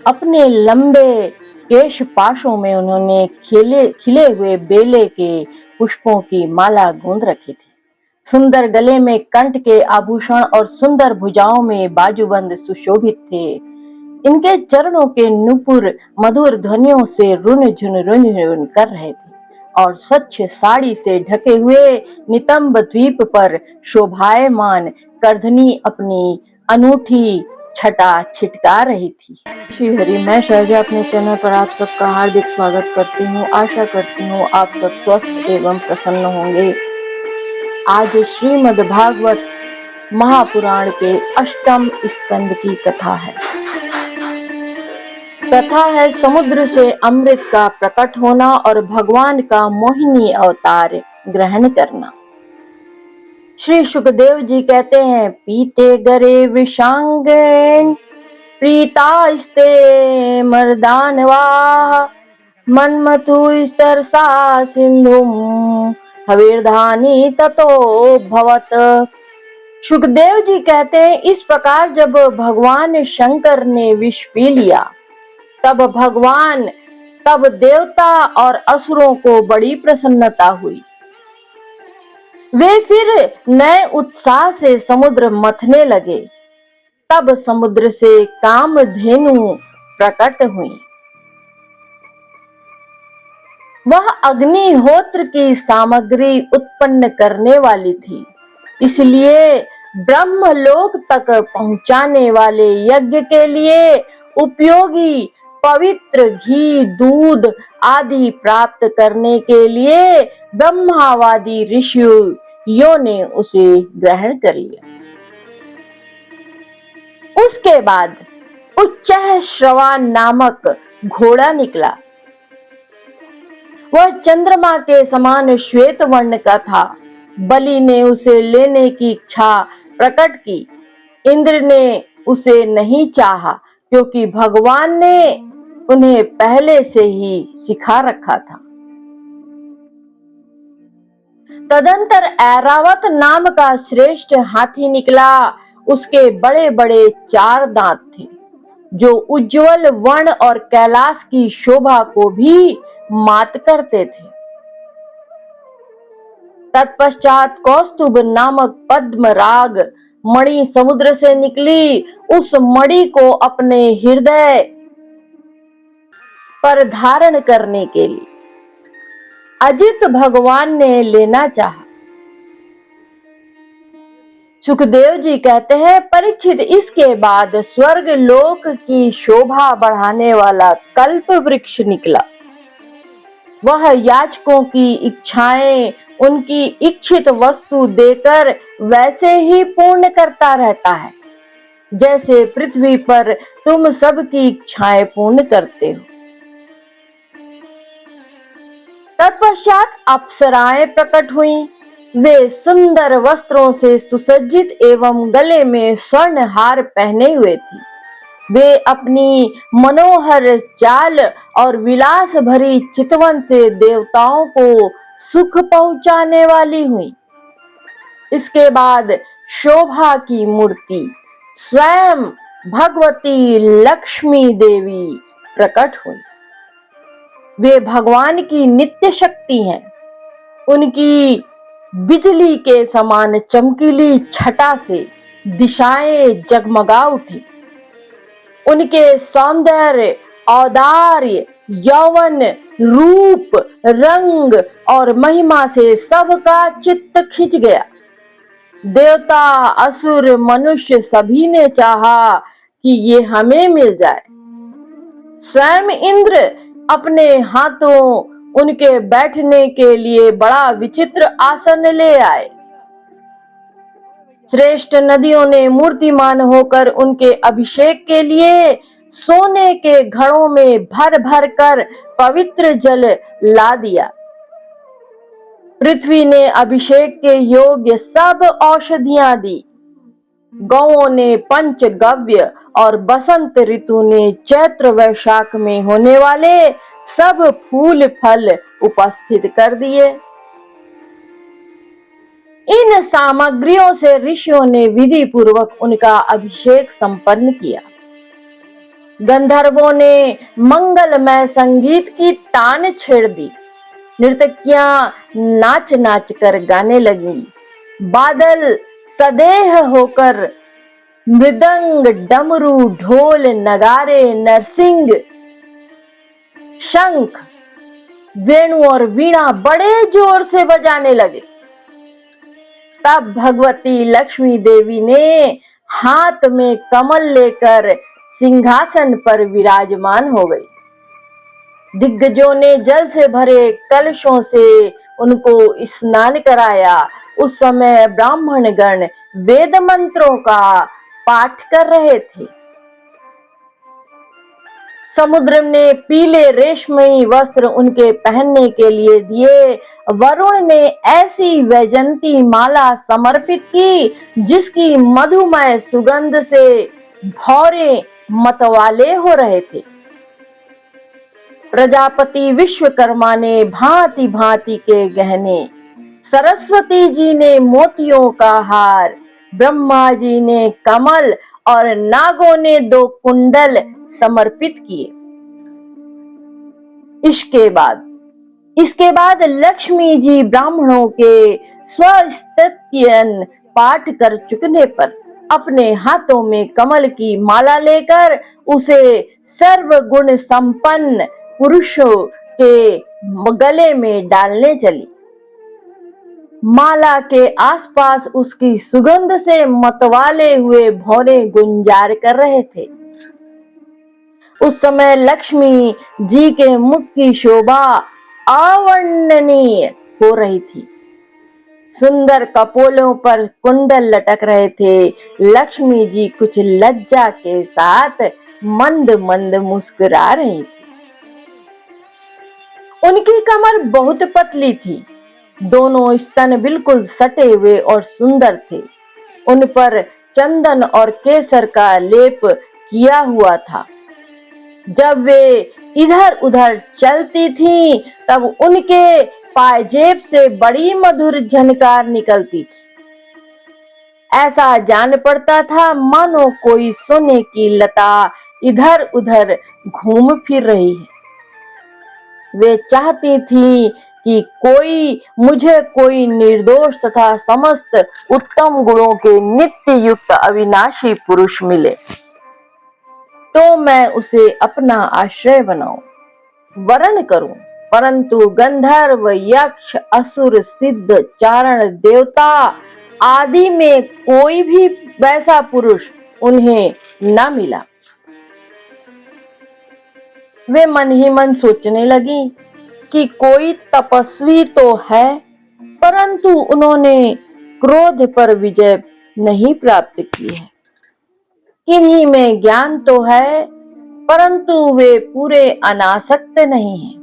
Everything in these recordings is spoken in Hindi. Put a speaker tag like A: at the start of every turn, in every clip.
A: अपने लंबे केश पाशों में उन्होंने खिले हुए बेले के पुष्पों की माला गूंथ रखी थी। सुंदर गले में कंठ के आभूषण और सुंदर भुजाओं में बाजूबंद सुशोभित थे। इनके चरणों के नुपुर मधुर ध्वनियों से रुन कर रहे थे और स्वच्छ साड़ी से ढके हुए नितंब द्वीप पर शोभायमान करधनी अपनी अनूठी छटा छिटका रही थी। श्री हरि, मैं शैलजा अपने चैनल पर आप सबका हार्दिक स्वागत करती हूँ। आशा करती हूँ आप सब स्वस्थ एवं प्रसन्न होंगे। आज श्रीमद् भागवत महापुराण के अष्टम स्कंद की कथा है। कथा है समुद्र से अमृत का प्रकट होना और भगवान का मोहिनी अवतार ग्रहण करना। श्री सुखदेव जी कहते हैं, पीते गरे वृषांगेन प्रीतास्ते मर्दानवा मन्मथु स्तरसा सिंधुम हविर्धानी ततो भवत। सुखदेव जी कहते हैं, इस प्रकार जब भगवान शंकर ने विष पी लिया तब देवता और असुरों को बड़ी प्रसन्नता हुई। वे फिर नए उत्साह से समुद्र मथने लगे। तब समुद्र से कामधेनु प्रकट हुई। वह अग्निहोत्र की सामग्री उत्पन्न करने वाली थी, इसलिए ब्रह्मलोक तक पहुंचाने वाले यज्ञ के लिए उपयोगी पवित्र घी, दूध आदि प्राप्त करने के लिए ब्रह्मावादी ऋषियों ने उसे ग्रहण कर लिया। उसके बाद उच्चैः श्रवा नामक घोड़ा निकला। वह चंद्रमा के समान श्वेत वर्ण का था। बलि ने उसे लेने की इच्छा प्रकट की। इंद्र ने उसे नहीं चाहा क्योंकि भगवान ने उन्हें पहले से ही सिखा रखा था। तदंतर ऐरावत नाम का श्रेष्ठ हाथी निकला। उसके बड़े बड़े 4 दांत थे जो उज्जवल वर्ण और कैलाश की शोभा को भी मात करते थे। तत्पश्चात कौस्तुभ नामक पद्मराग मणि समुद्र से निकली। उस मणि को अपने हृदय पर धारण करने के लिए अजित भगवान ने लेना चाहा। सुखदेव जी कहते हैं, परीक्षित, इसके बाद स्वर्ग लोक की शोभा बढ़ाने वाला कल्प वृक्ष निकला। वह याचकों की इच्छाएं उनकी इच्छित वस्तु देकर वैसे ही पूर्ण करता रहता है जैसे पृथ्वी पर तुम सबकी इच्छाएं पूर्ण करते हो। तत्पश्चात अप्सराएं प्रकट हुईं। वे सुंदर वस्त्रों से सुसज्जित एवं गले में स्वर्ण हार पहने हुए थी। वे अपनी मनोहर चाल और विलास भरी चितवन से देवताओं को सुख पहुंचाने वाली हुई। इसके बाद शोभा की मूर्ति स्वयं भगवती लक्ष्मी देवी प्रकट हुई। वे भगवान की नित्य शक्ति हैं। उनकी बिजली के समान चमकीली छटा से दिशाएं जगमगा उठी। उनके सौंदर्य, औदार्य, यौवन, रूप, रंग और महिमा से सबका चित्त खिंच गया। देवता, असुर, मनुष्य सभी ने चाहा कि ये हमें मिल जाए। स्वयं इंद्र अपने हाथों उनके बैठने के लिए बड़ा विचित्र आसन ले आए। श्रेष्ठ नदियों ने मूर्तिमान होकर उनके अभिषेक के लिए सोने के घड़ों में भर भर कर पवित्र जल ला दिया। पृथ्वी ने अभिषेक के योग्य सब औषधियां दी। गौओं ने पंचगव्य और बसंत ऋतु ने चैत्र वैशाख में होने वाले सब फूल फल उपस्थित कर दिए। इन सामग्रियों से ऋषियों ने विधि पूर्वक उनका अभिषेक संपन्न किया। गंधर्वों ने मंगलमय संगीत की तान छेड़ दी। नर्तकियां नाच नाच कर गाने लगी। बादल सदेह होकर मृदंग, डमरू, ढोल, नगारे, नरसिंह, शंख, वेणु और वीणा बड़े जोर से बजाने लगे। तब भगवती लक्ष्मी देवी ने हाथ में कमल लेकर सिंहासन पर विराजमान हो गई। दिग्गजों ने जल से भरे कलशों से उनको स्नान कराया। उस समय ब्राह्मण गण वेद मंत्रों का पाठ कर रहे थे। समुद्र ने पीले रेशमी वस्त्र उनके पहनने के लिए दिए। वरुण ने ऐसी वैजंती माला समर्पित की जिसकी मधुमय सुगंध से भौरे मतवाले हो रहे थे। प्रजापति विश्वकर्मा ने भांति भांति के गहने, सरस्वती जी ने मोतियों का हार, ब्रह्मा जी ने कमल और नागों ने 2 कुंडल समर्पित किए। इसके बाद लक्ष्मी जी ब्राह्मणों के स्वस्तुतियन पाठ कर चुकने पर अपने हाथों में कमल की माला लेकर उसे सर्वगुण संपन्न पुरुषों के गले में डालने चली। माला के आसपास उसकी सुगंध से मतवाले हुए भौरे गुंजार कर रहे थे। उस समय लक्ष्मी जी के मुख की शोभा अवर्णनीय हो रही थी। सुंदर कपोलों पर कुंडल लटक रहे थे। लक्ष्मी जी कुछ लज्जा के साथ मंद मंद मुस्कुरा रही थी। उनकी कमर बहुत पतली थी। दोनों स्तन बिल्कुल सटे हुए और सुंदर थे। उन पर चंदन और केसर का लेप किया हुआ था। जब वे इधर उधर चलती थीं, तब उनके पायजेब से बड़ी मधुर झनकार निकलती थी। ऐसा जान पड़ता था मानो कोई सोने की लता इधर उधर घूम फिर रही है। वे चाहती थीं कि कोई निर्दोष तथा समस्त उत्तम गुणों के नित्य युक्त अविनाशी पुरुष मिले, तो मैं उसे अपना आश्रय बनाऊं, वरण करूं। परंतु गंधर्व, यक्ष, असुर, सिद्ध, चारण, देवता आदि में कोई भी वैसा पुरुष उन्हें न मिला। वे मन ही मन सोचने लगी कि कोई तपस्वी तो है, परंतु उन्होंने क्रोध पर विजय नहीं प्राप्त की है। किन्हीं में ज्ञान तो है, परंतु वे पूरे अनासक्त नहीं हैं।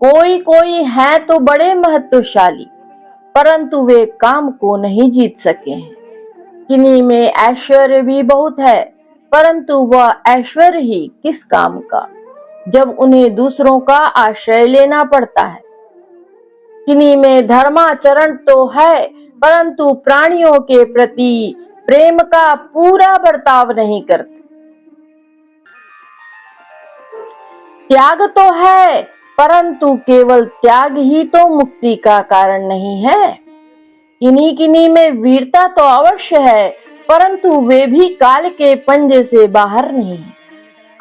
A: कोई कोई है तो बड़े महत्वशाली, परंतु वे काम को नहीं जीत सके हैं। किन्हीं में ऐश्वर्य भी बहुत है, परंतु वह ऐश्वर्य ही किस काम का, जब उन्हें दूसरों का आश्रय लेना पड़ता है। किन्हीं में धर्माचरण तो है, परंतु प्राणियों के प्रति प्रेम का पूरा बर्ताव नहीं करते। त्याग तो है, परंतु केवल त्याग ही तो मुक्ति का कारण नहीं है। किन्हीं किन्हीं में वीरता तो अवश्य है, परंतु वे भी काल के पंजे से बाहर नहीं है।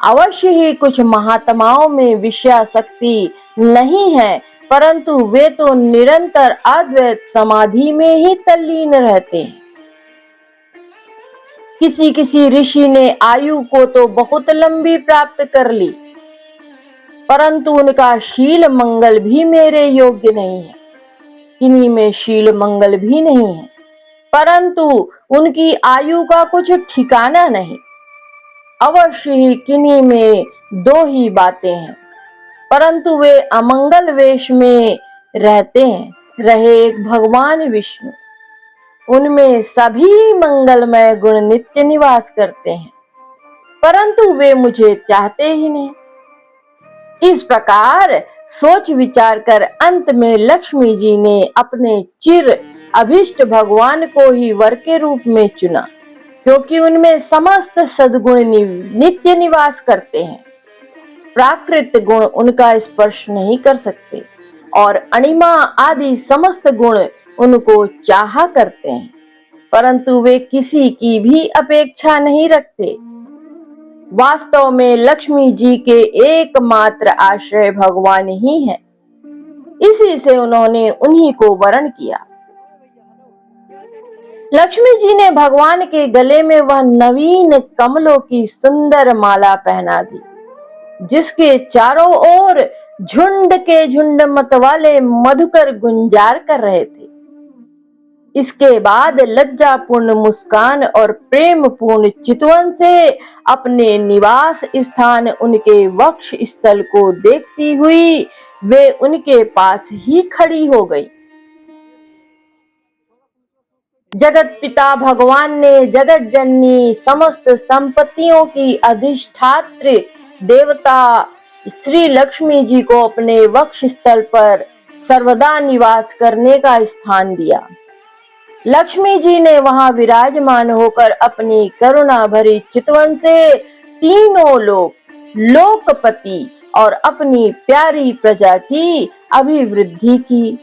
A: अवश्य ही कुछ महात्माओं में विषयासक्ति नहीं है, परंतु वे तो निरंतर अद्वैत समाधि में ही तल्लीन रहते हैं। किसी किसी ऋषि ने आयु को तो बहुत लंबी प्राप्त कर ली, परंतु उनका शील मंगल भी मेरे योग्य नहीं है। किन्हीं में शील मंगल भी नहीं है, परंतु उनकी आयु का कुछ ठिकाना नहीं। अवश्य ही किन्हीं में 2 ही बातें हैं, परंतु वे अमंगल वेश में रहते हैं। रहे एक भगवान विष्णु, उनमें सभी मंगलमय गुण नित्य निवास करते हैं, परंतु वे मुझे चाहते ही नहीं। इस प्रकार सोच विचार कर अंत में लक्ष्मी जी ने अपने चिर अभिष्ट भगवान को ही वर के रूप में चुना। क्योंकि उनमें समस्त सद्गुण नित्य निवास करते हैं। प्राकृत गुण उनका स्पर्श नहीं कर सकते और अणिमा आदि समस्त गुण उनको चाहा करते हैं, परंतु वे किसी की भी अपेक्षा नहीं रखते। वास्तव में लक्ष्मी जी के एकमात्र आश्रय भगवान ही है, इसी से उन्होंने उन्हीं को वरण किया। लक्ष्मी जी ने भगवान के गले में वह नवीन कमलों की सुंदर माला पहना दी, जिसके चारों ओर झुंड के झुंड मतवाले मधुकर गुंजार कर रहे थे। इसके बाद लज्जापूर्ण मुस्कान और प्रेम पूर्ण चितवन से अपने निवास स्थान उनके वक्ष स्थल को देखती हुई वे उनके पास ही खड़ी हो गई। जगत पिता भगवान ने जगत जननी समस्त संपत्तियों की अधिष्ठात्री देवता श्री लक्ष्मी जी को अपने वक्ष स्थल पर सर्वदा निवास करने का स्थान दिया। लक्ष्मी जी ने वहां विराजमान होकर अपनी करुणा भरी चितवन से तीनों लोक, लोकपति और अपनी प्यारी प्रजा की अभिवृद्धि की।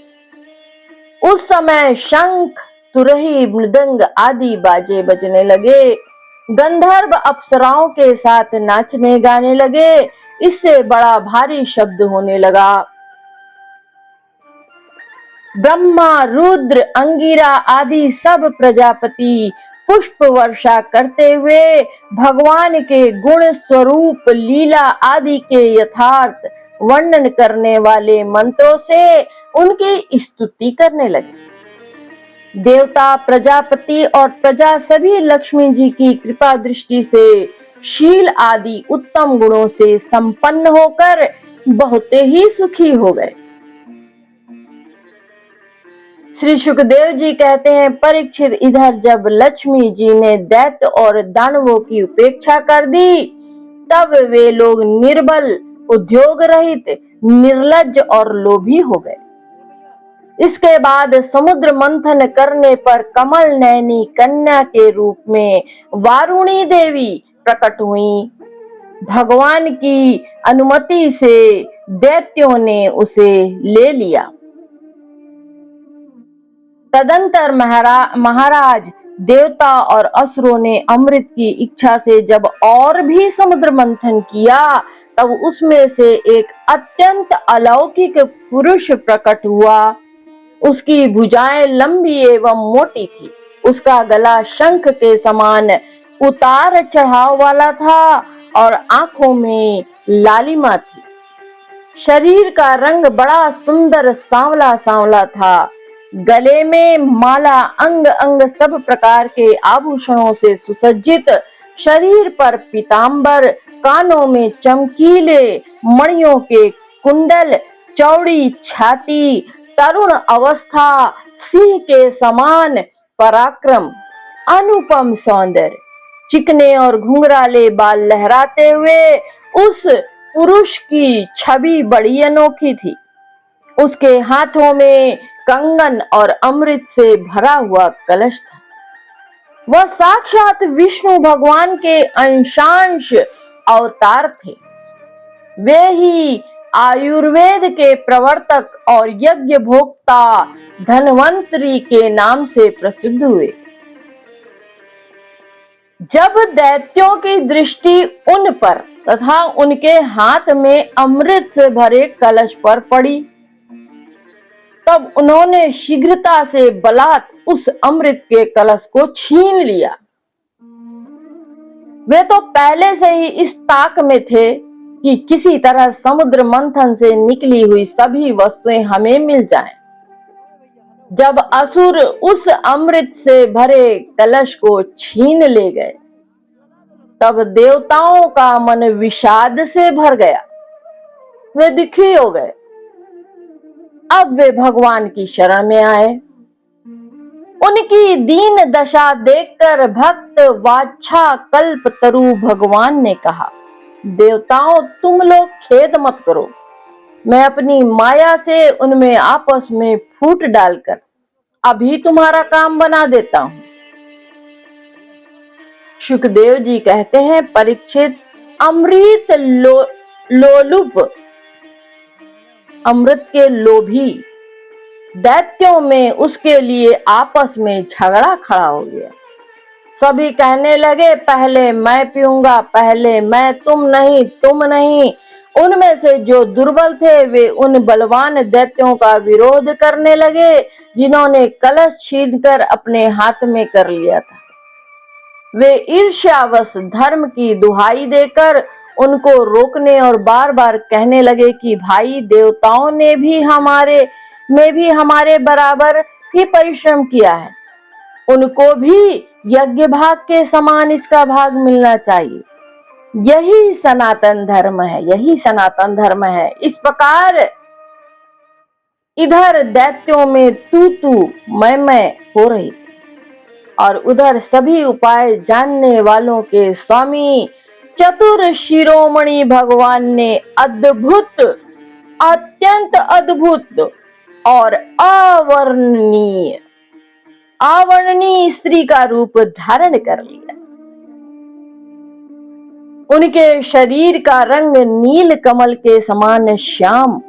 A: उस समय शंख, तुरही, मृदंग आदि बाजे बजने लगे, गंधर्व अप्सराओं के साथ नाचने गाने लगे। इससे बड़ा भारी शब्द होने लगा। ब्रह्मा, रुद्र, अंगिरा आदि सब प्रजापति पुष्प वर्षा करते हुए भगवान के गुण स्वरूप लीला आदि के यथार्थ वर्णन करने वाले मंत्रों से उनकी स्तुति करने लगे। देवता, प्रजापति और प्रजा सभी लक्ष्मी जी की कृपा दृष्टि से शील आदि उत्तम गुणों से संपन्न होकर बहुत ही सुखी हो गए। श्री सुखदेव जी कहते हैं, परीक्षित, इधर जब लक्ष्मी जी ने दैत्य और दानवों की उपेक्षा कर दी, तब वे लोग निर्बल, उद्योग रहित, निर्लज्ज और लोभी हो गए। इसके बाद समुद्र मंथन करने पर कमल नयनी कन्या के रूप में वारुणी देवी प्रकट हुई। भगवान की अनुमति से दैत्यों ने उसे ले लिया। तदंतर महाराज, देवता और असुरों ने अमृत की इच्छा से जब और भी समुद्र मंथन किया, तब उसमें से एक अत्यंत अलौकिक पुरुष प्रकट हुआ। उसकी भुजाएं लंबी एवं मोटी थी, उसका गला शंख के समान उतार चढ़ाव वाला था और आंखों में लालिमा थी। शरीर का रंग बड़ा सुंदर सांवला सांवला था। गले में माला, अंग अंग सब प्रकार के आभूषणों से सुसज्जित, शरीर पर पीतांबर, कानों में चमकीले मणियों के कुंडल, चौड़ी छाती, तरुण अवस्था, सिंह के समान पराक्रम, अनुपम सौंदर्य, चिकने और घुंघराले बाल लहराते हुए उस पुरुष की छवि बड़ी अनोखी थी। उसके हाथों में कंगन और अमृत से भरा हुआ कलश था। वह साक्षात विष्णु भगवान के अंशांश अवतार थे। वे ही आयुर्वेद के प्रवर्तक और यज्ञ भोक्ता धन्वंतरी के नाम से प्रसिद्ध हुए। जब दैत्यों की दृष्टि उन पर तथा उनके हाथ में अमृत से भरे कलश पर पड़ी, तब उन्होंने शीघ्रता से बलात् उस अमृत के कलश को छीन लिया। वे तो पहले से ही इस ताक में थे कि किसी तरह समुद्र मंथन से निकली हुई सभी वस्तुएं हमें मिल जाएं। जब असुर उस अमृत से भरे कलश को छीन ले गए, तब देवताओं का मन विषाद से भर गया। वे दुखी हो गए। अब वे भगवान की शरण में आए। उनकी दीन दशा देखकर भक्त वाच्छा कल्प तरु भगवान ने कहा, देवताओं, तुम लोग खेद मत करो। मैं अपनी माया से उनमें आपस में फूट डालकर अभी तुम्हारा काम बना देता हूं। सुखदेव जी कहते हैं, परीक्षित, अमृत लोलुप, अमृत के लोभी दैत्यों में उसके लिए आपस में झगड़ा खड़ा हो गया। सभी कहने लगे, पहले मैं पीऊंगा, पहले मैं, तुम नहीं, तुम नहीं। उनमें से जो दुर्बल थे वे उन बलवान दैत्यों का विरोध करने लगे जिन्होंने कलश छीनकर अपने हाथ में कर लिया था। वे ईर्ष्यावश धर्म की दुहाई देकर उनको रोकने और बार बार कहने लगे कि भाई, देवताओं ने भी हमारे बराबर ही परिश्रम किया है, उनको भी यज्ञ भाग के समान इसका भाग मिलना चाहिए। यही सनातन धर्म है, यही सनातन धर्म है। इस प्रकार इधर दैत्यों में तू मैं हो रही थी और उधर सभी उपाय जानने वालों के स्वामी चतुर शिरोमणि भगवान ने अद्भुत, अत्यंत अद्भुत और अवर्णनीय स्त्री का रूप धारण कर लिया। उनके शरीर का रंग नील कमल के समान श्याम,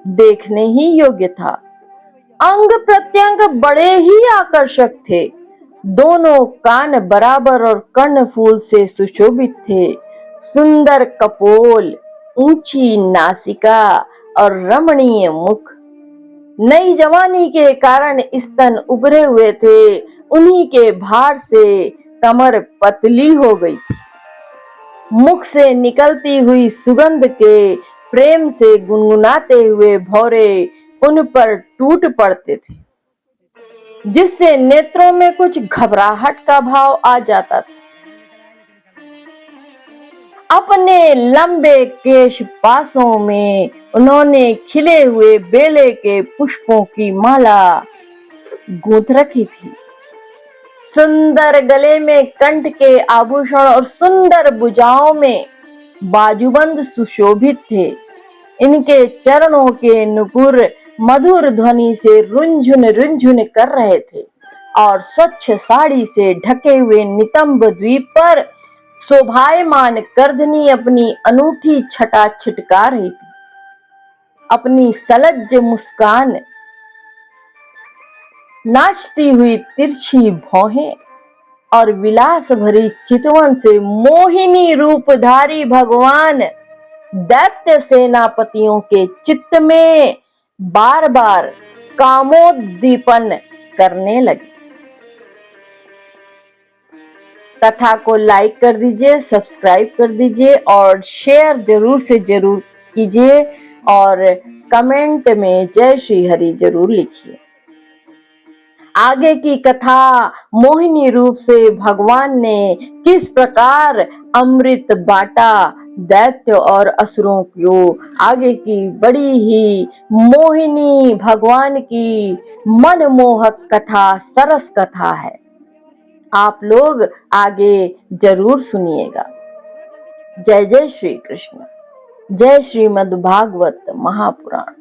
A: देखने ही योग्य था। अंग प्रत्यंग बड़े ही आकर्षक थे। दोनों कान बराबर और कर्णफूल से सुशोभित थे। सुंदर कपोल, ऊंची नासिका और रमणीय मुख। नई जवानी के कारण स्तन उभरे हुए थे। उन्हीं के भार से कमर पतली हो गई थी। मुख से निकलती हुई सुगंध के प्रेम से गुनगुनाते हुए भौरे उन पर टूट पड़ते थे, जिससे नेत्रों में कुछ घबराहट का भाव आ जाता था। अपने लंबे केश पासों में उन्होंने खिले हुए बेले के पुष्पों की माला गूंथ रखी थी। सुंदर गले में कंठ के आभूषण और सुंदर भुजाओं में बाजूबंद सुशोभित थे। इनके चरणों के नुपुर मधुर ध्वनि से रुंझुन रुंझुन कर रहे थे और स्वच्छ साड़ी से ढके हुए नितंब द्वीप पर शोभायमान करधनी अपनी अनूठी छटा छिटका रही थी। अपनी सलज्ज मुस्कान, नाचती हुई तिरछी भौहें और विलास भरी चितवन से मोहिनी रूपधारी भगवान दैत्य सेनापतियों के चित्त में बार बार कामोद्दीपन करने लगे। कथा को लाइक कर दीजिए, सब्सक्राइब कर दीजिए और शेयर जरूर से जरूर कीजिए और कमेंट में जय श्री हरि जरूर लिखिए। आगे की कथा मोहिनी रूप से भगवान ने किस प्रकार अमृत बांटा दैत्य और असुरों को, आगे की बड़ी ही मोहिनी भगवान की मनमोहक कथा, सरस कथा है। आप लोग आगे जरूर सुनिएगा। जय जय श्री कृष्ण। जय श्रीमद् भागवत महापुराण।